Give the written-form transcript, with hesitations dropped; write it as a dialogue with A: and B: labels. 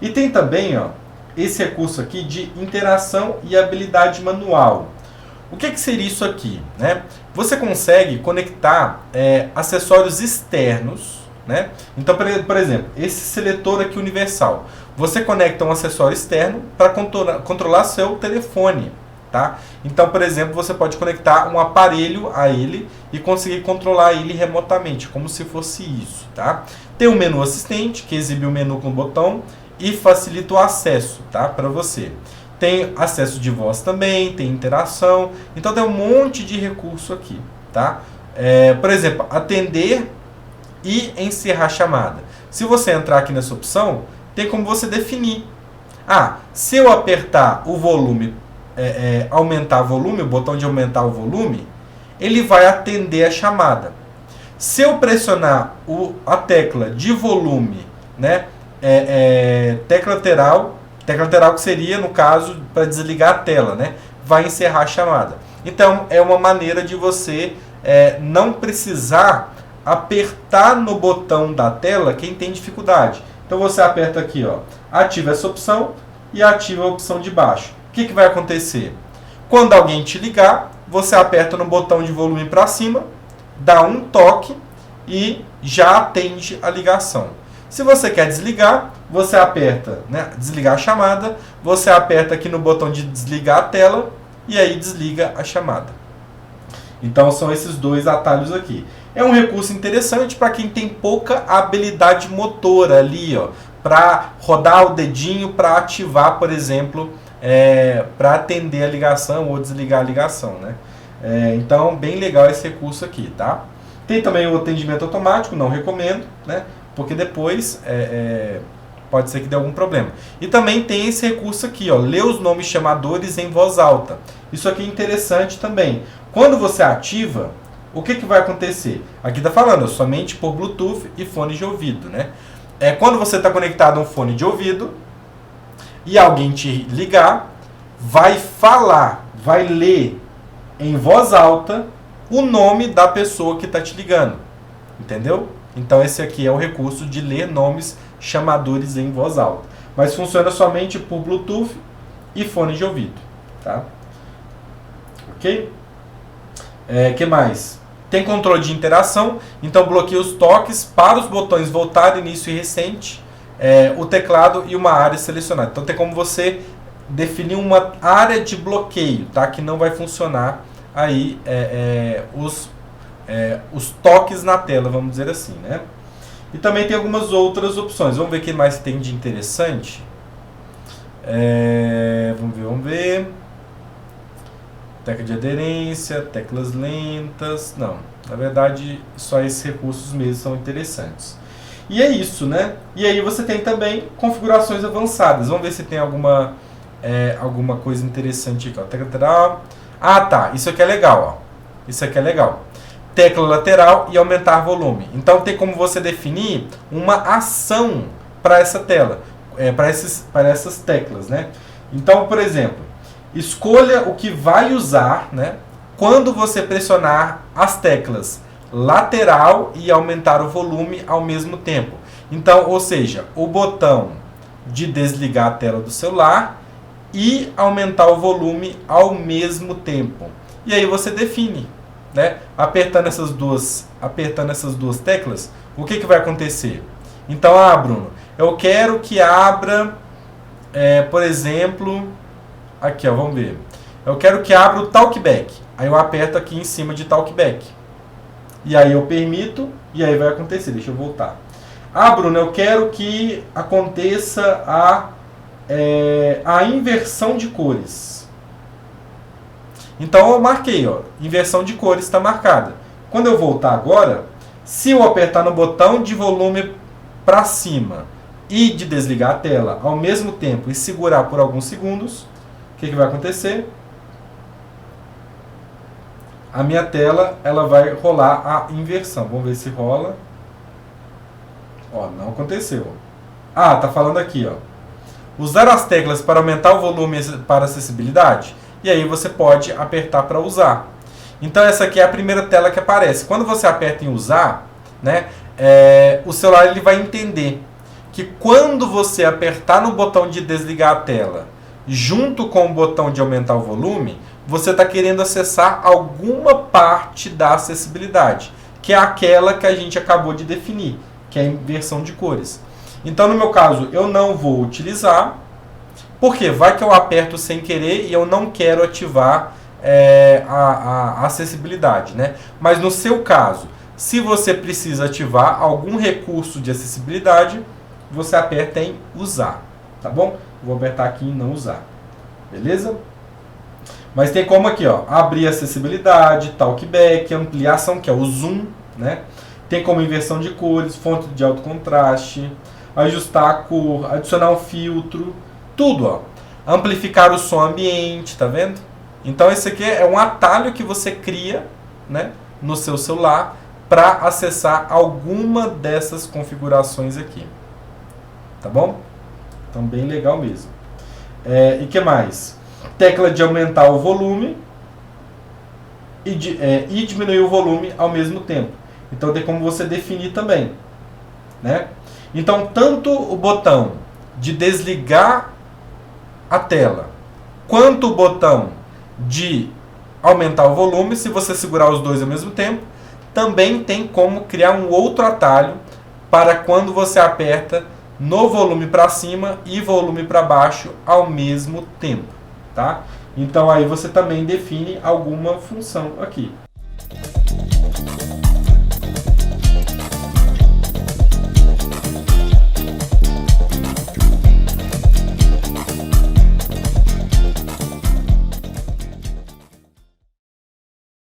A: E tem também, ó, esse recurso aqui de interação e habilidade manual. O que seria isso aqui, né? Você consegue conectar acessórios externos, né? Então, por exemplo, esse seletor aqui universal, você conecta um acessório externo para controlar seu telefone, tá? Então, por exemplo, você pode conectar um aparelho a ele e conseguir controlar ele remotamente, como se fosse isso, tá? Tem um menu assistente, que exibe o menu com o botão e facilita o acesso, tá, para você. Tem acesso de voz também, tem interação, então tem um monte de recurso aqui, tá? Por exemplo, atender e encerrar a chamada. Se você entrar aqui nessa opção, tem como você definir. Se eu apertar o volume, aumentar o volume, o botão de aumentar o volume, ele vai atender a chamada. Se eu pressionar a tecla de volume, né, tecla lateral que seria, no caso, para desligar a tela, né, vai encerrar a chamada. Então, é uma maneira de você não precisar apertar no botão da tela quem tem dificuldade. Então, você aperta aqui, ó, ativa essa opção e ativa a opção de baixo. O que vai acontecer? Quando alguém te ligar, você aperta no botão de volume para cima, dá um toque e já atende a ligação. Se você quer desligar, você aperta, né, desligar a chamada, você aperta aqui no botão de desligar a tela e aí desliga a chamada. Então são esses dois atalhos aqui. É um recurso interessante para quem tem pouca habilidade motora ali, ó, para rodar o dedinho para ativar, por exemplo, para atender a ligação ou desligar a ligação, né? Então, bem legal esse recurso aqui, tá? Tem também o atendimento automático, não recomendo, né? Porque depois pode ser que dê algum problema. E também tem esse recurso aqui, ó, ler os nomes chamadores em voz alta. Isso aqui é interessante também. Quando você ativa, o que vai acontecer? Aqui está falando somente por Bluetooth e fone de ouvido, né? Quando você está conectado a um fone de ouvido e alguém te ligar, vai falar, vai ler em voz alta o nome da pessoa que está te ligando. Entendeu? Então esse aqui é o recurso de ler nomes chamadores em voz alta. Mas funciona somente por Bluetooth e fone de ouvido. Tá? Ok? Que mais? Tem controle de interação, então bloqueia os toques para os botões voltar, início e recente, o teclado e uma área selecionada. Então tem como você definir uma área de bloqueio, tá? Que não vai funcionar aí os toques na tela, vamos dizer assim, né? E também tem algumas outras opções. Vamos ver o que mais tem de interessante. Vamos ver. Tecla de aderência, teclas lentas. Não, na verdade, só esses recursos mesmo são interessantes. E é isso, né? E aí você tem também configurações avançadas. Vamos ver se tem alguma coisa interessante aqui. Ó. Tecla lateral. Tá. Isso aqui é legal. Ó. Isso aqui é legal. Tecla lateral e aumentar volume. Então tem como você definir uma ação para essa tela, para essas teclas, né? Então, por exemplo, escolha o que vai usar, né, quando você pressionar as teclas lateral e aumentar o volume ao mesmo tempo. Então, ou seja, o botão de desligar a tela do celular e aumentar o volume ao mesmo tempo. E aí você define, né? Apertando essas duas teclas, o que vai acontecer? Então, Bruno, eu quero que abra, por exemplo, aqui, ó, vamos ver. Eu quero que abra o Talkback. Aí eu aperto aqui em cima de Talkback. E aí eu permito, e aí vai acontecer. Deixa eu voltar. Bruno, eu quero que aconteça a inversão de cores. Então eu marquei, ó, inversão de cores está marcada. Quando eu voltar agora, se eu apertar no botão de volume para cima e de desligar a tela ao mesmo tempo e segurar por alguns segundos, o que vai acontecer? A minha tela ela vai rolar a inversão. Vamos ver se rola. Ó, não aconteceu. Tá falando aqui, ó. Usar as teclas para aumentar o volume para acessibilidade. E aí você pode apertar para usar. Então essa aqui é a primeira tela que aparece. Quando você aperta em usar, né, o celular ele vai entender que quando você apertar no botão de desligar a tela, junto com o botão de aumentar o volume, você está querendo acessar alguma parte da acessibilidade, que é aquela que a gente acabou de definir, que é a inversão de cores. Então, no meu caso, eu não vou utilizar, porque vai que eu aperto sem querer e eu não quero ativar a acessibilidade, né? Mas no seu caso, se você precisa ativar algum recurso de acessibilidade, você aperta em usar, tá bom? Vou apertar aqui em não usar, beleza? Mas tem como aqui, ó, abrir acessibilidade, talkback, ampliação, que é o zoom, né? Tem como inversão de cores, fonte de alto contraste, ajustar a cor, adicionar um filtro, tudo, ó. Amplificar o som ambiente, tá vendo? Então esse aqui é um atalho que você cria, né, no seu celular para acessar alguma dessas configurações aqui. Tá bom? Então bem legal mesmo. E que mais? Tecla de aumentar o volume e diminuir o volume ao mesmo tempo. Então tem como você definir também, né? Então tanto o botão de desligar a tela quanto o botão de aumentar o volume, se você segurar os dois ao mesmo tempo, também tem como criar um outro atalho para quando você aperta no volume para cima e volume para baixo ao mesmo tempo, tá? Então aí você também define alguma função aqui.